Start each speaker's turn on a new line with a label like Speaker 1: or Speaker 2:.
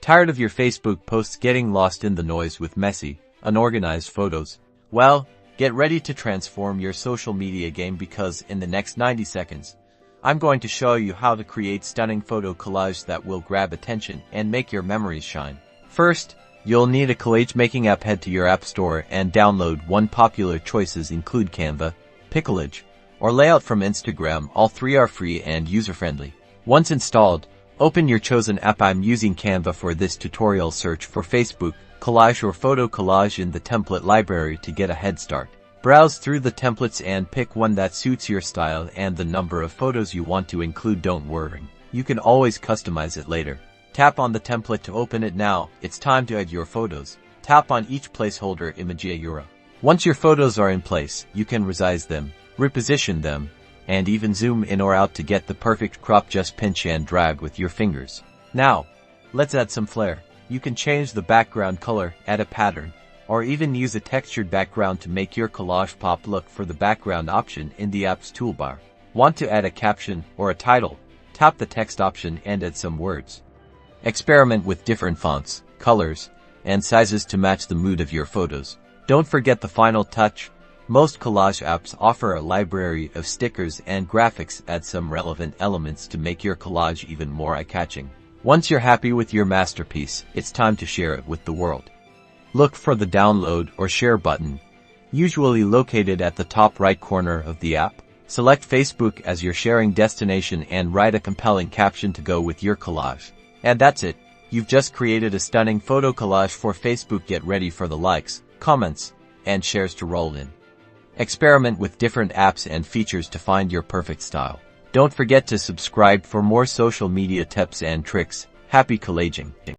Speaker 1: Tired of your Facebook posts getting lost in the noise with messy, unorganized photos? Well, get ready to transform your social media game because in the next 90 seconds, I'm going to show you how to create stunning photo collages that will grab attention and make your memories shine. First, you'll need a Collage Making App. Head to your app store and download one. Popular choices include Canva, Collage, or Layout from Instagram. All three are free and user-friendly. Once installed, open your chosen app. I'm using Canva for this tutorial. Search for Facebook collage or photo collage in the template library to get a head start. Browse through the templates and pick one that suits your style and the number of photos you want to include. Don't worry, you can always customize it later. Tap on the template to open it. Now, it's time to add your photos. Tap on each placeholder image. Once your photos are in place, you can resize them, reposition them, and even zoom in or out to get the perfect crop. Just pinch and drag with your fingers. Now, let's add some flair. You can change the background color, add a pattern, or even use a textured background to make your collage pop. Look for the background option in the app's toolbar. Want to add a caption or a title? Tap the text option and add some words. Experiment with different fonts, colors, and sizes to match the mood of your photos. Don't forget the final touch. Most collage apps offer a library of stickers and graphics. Add some relevant elements to make your collage even more eye-catching. Once you're happy with your masterpiece, it's time to share it with the world. Look for the download or share button, usually located at the top right corner of the app. Select Facebook as your sharing destination and write a compelling caption to go with your collage. And that's it. You've just created a stunning photo collage for Facebook. Get ready for the likes, comments, and shares to roll in. Experiment with different apps and features to find your perfect style. Don't forget to subscribe for more social media tips and tricks. Happy collaging!